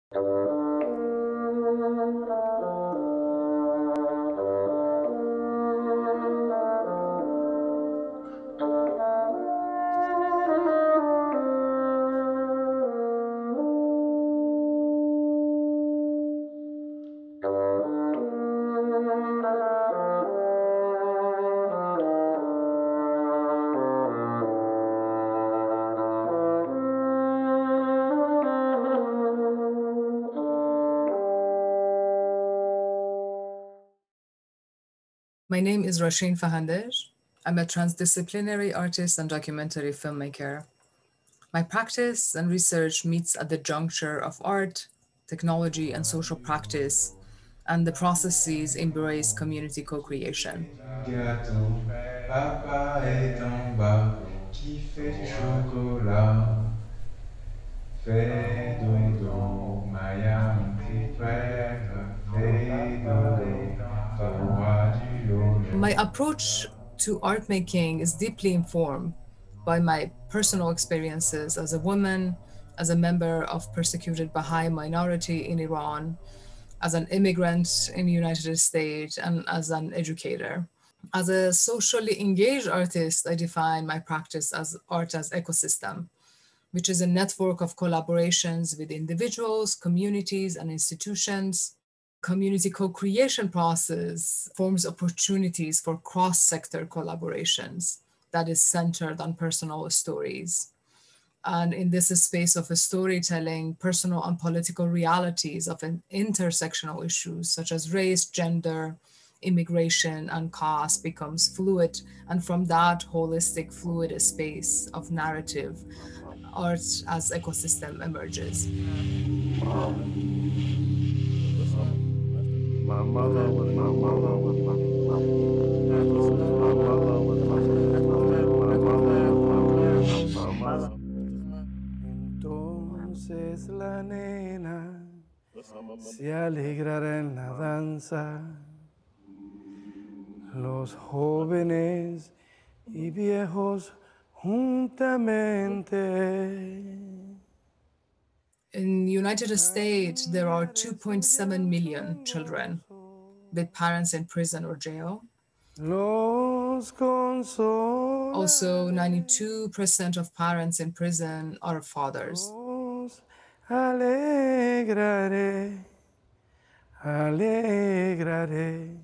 My name is Rashin Fahandej. I'm a transdisciplinary artist and documentary filmmaker. My practice and research meets at the juncture of art, technology, and social practice, and the processes embrace community co-creation. Gâteau, papa est en bas, qui fait du chocolat. Fais dodo, Maya, mon petit frère. Fais dodo, roi du yoyo. My approach to art making is deeply informed by my personal experiences as a woman, as a member of persecuted Baha'i minority in Iran, as an immigrant in the United States, and as an educator. As a socially engaged artist, I define my practice as art as ecosystem, which is a network of collaborations with individuals, communities, and institutions. Community co-creation process forms opportunities for cross-sector collaborations that is centered on personal stories. And in this space of storytelling, personal and political realities of an intersectional issues such as race, gender, immigration, and caste becomes fluid. And from that holistic, fluid space of narrative, art as ecosystem emerges. My mother was my mother was my mother was my mother. Entonces la nena se alegrará en la danza. Los jóvenes y viejos juntamente. In the United States, there are 2.7 million children with parents in prison or jail. Also, 92% of parents in prison are fathers. Alegraré, alegraré.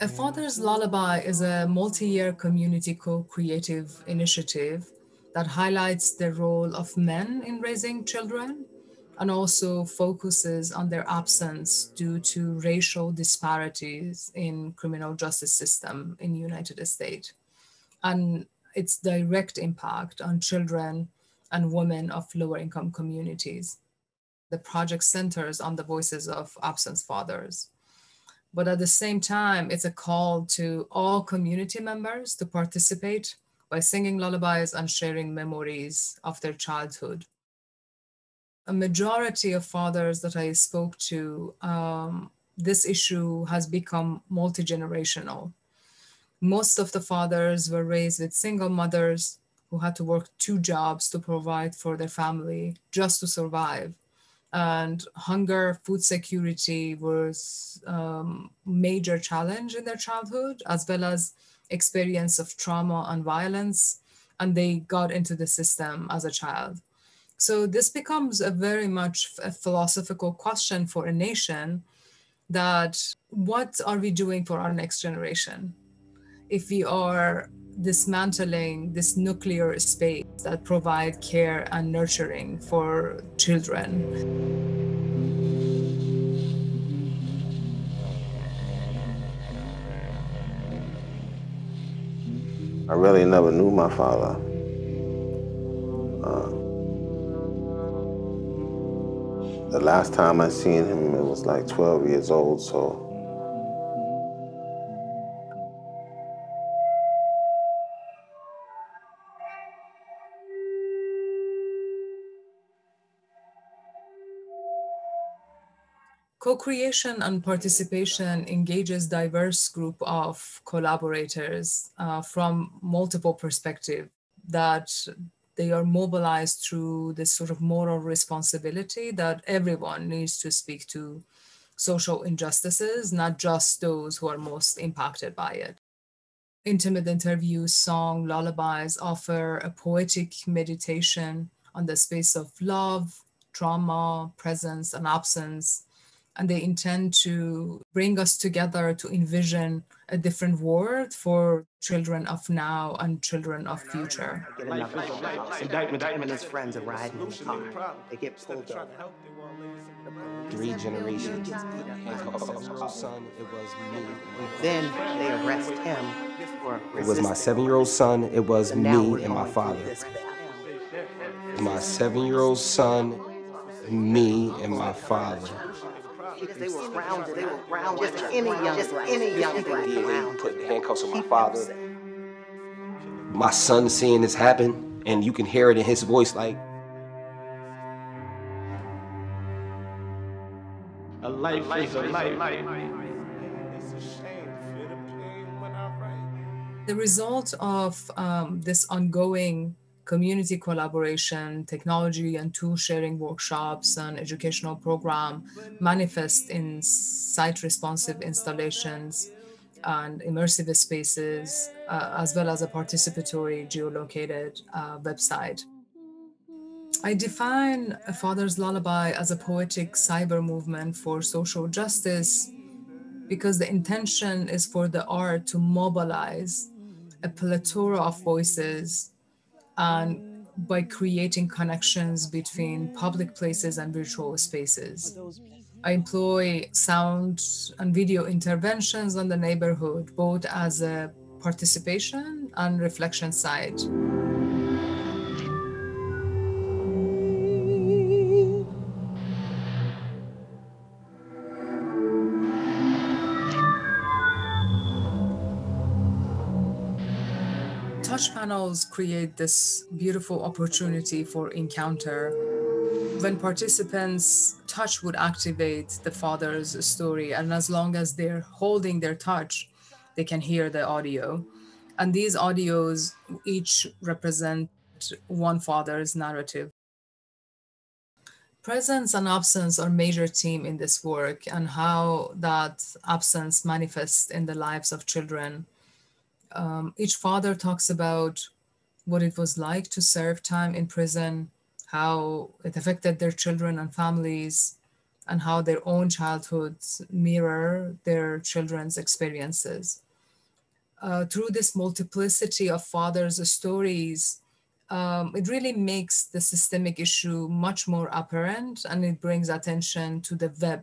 A Father's Lullaby is a multi-year community co-creative initiative that highlights the role of men in raising children and also focuses on their absence due to racial disparities in criminal justice system in the United States and its direct impact on children and women of lower income communities. The project centers on the voices of absent fathers. But at the same time, it's a call to all community members to participate by singing lullabies and sharing memories of their childhood. A majority of fathers that I spoke to, this issue has become multi-generational. Most of the fathers were raised with single mothers who had to work 2 jobs to provide for their family just to survive. And hunger, food security was major challenge in their childhood, as well as experience of trauma and violence, and they got into the system as a child. So this becomes a very much a philosophical question for a nation that what are we doing for our next generation? If we are dismantling this nuclear space that provide care and nurturing for children. I really never knew my father. The last time I seen him, it was like 12 years old, so. Co-creation and participation engages diverse group of collaborators from multiple perspectives that They are mobilized through this sort of moral responsibility that everyone needs to speak to social injustices, not just those who are most impacted by it. Intimate interviews, song, lullabies offer a poetic meditation on the space of love, trauma, presence, and absence. And they intend to bring us together to envision a different world for children of now and children of future. Get another phone. Indictment. Him and his friends are riding in the car. They get pulled over. Three generations. Son, it was me. Then they arrest him for It was my 7-year-old son. It was me and my father. My 7-year-old son, me and my father. Because they were grounded. They were grounded. Just any young black around. Put handcuffs on my father. My son seeing this happen, and you can hear it in his voice like, a life is a life. The result of this ongoing community collaboration, technology and tool sharing workshops and educational program manifest in site-responsive installations and immersive spaces, as well as a participatory geolocated website. I define A Father's Lullaby as a poetic cyber movement for social justice because the intention is for the art to mobilize a plethora of voices and by creating connections between public places and virtual spaces. I employ sound and video interventions on the neighborhood, both as a participation and reflection site. Touch panels create this beautiful opportunity for encounter. When participants touch would activate the father's story, and as long as they're holding their touch, they can hear the audio. And these audios each represent one father's narrative. Presence and absence are major theme in this work, and how that absence manifests in the lives of children. Each father talks about what it was like to serve time in prison, how it affected their children and families, and how their own childhoods mirror their children's experiences. Through this multiplicity of fathers' stories, it really makes the systemic issue much more apparent, and it brings attention to the web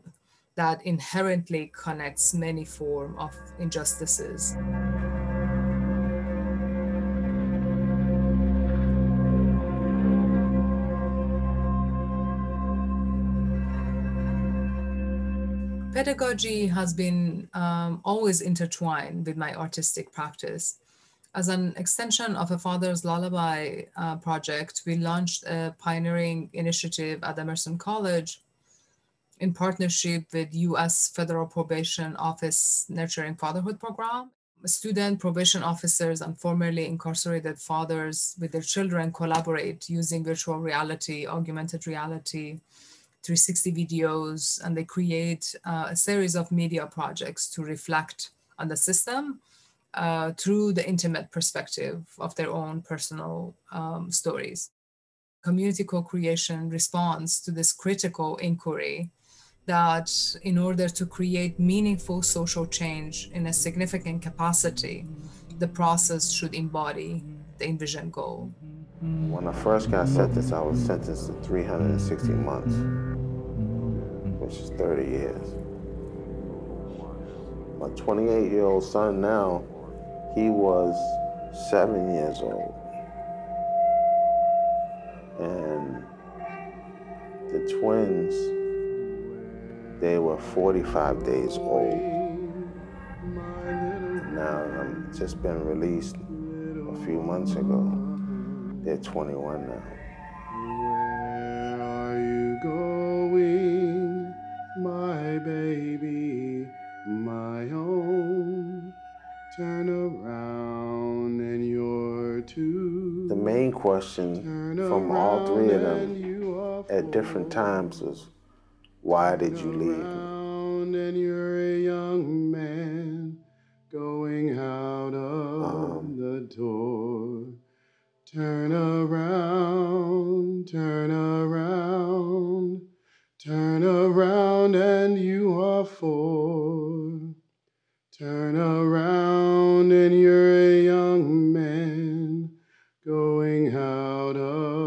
that inherently connects many forms of injustices. Pedagogy has been always intertwined with my artistic practice. As an extension of A Father's Lullaby project, we launched a pioneering initiative at Emerson College in partnership with U.S. Federal Probation Office Nurturing Fatherhood Program. Student probation officers and formerly incarcerated fathers with their children collaborate using virtual reality, augmented reality, 360 videos, and they create a series of media projects to reflect on the system through the intimate perspective of their own personal stories. Community co-creation responds to this critical inquiry that in order to create meaningful social change in a significant capacity, the process should embody the envisioned goal. When I first got sentenced, I was sentenced to 360 months, which is 30 years. My 28-year-old son now, he was 7 years old. And the twins, they were 45 days old. Now, I've just been released a few months ago. They're 21 now. Where are you going, my baby, my own? Turn around and you're too. The main question from all three of them at different times was, why did you leave me? And you're a young man going out of the door. Turn around, turn around, turn around, and you are four. Turn around, and you're a young man going out of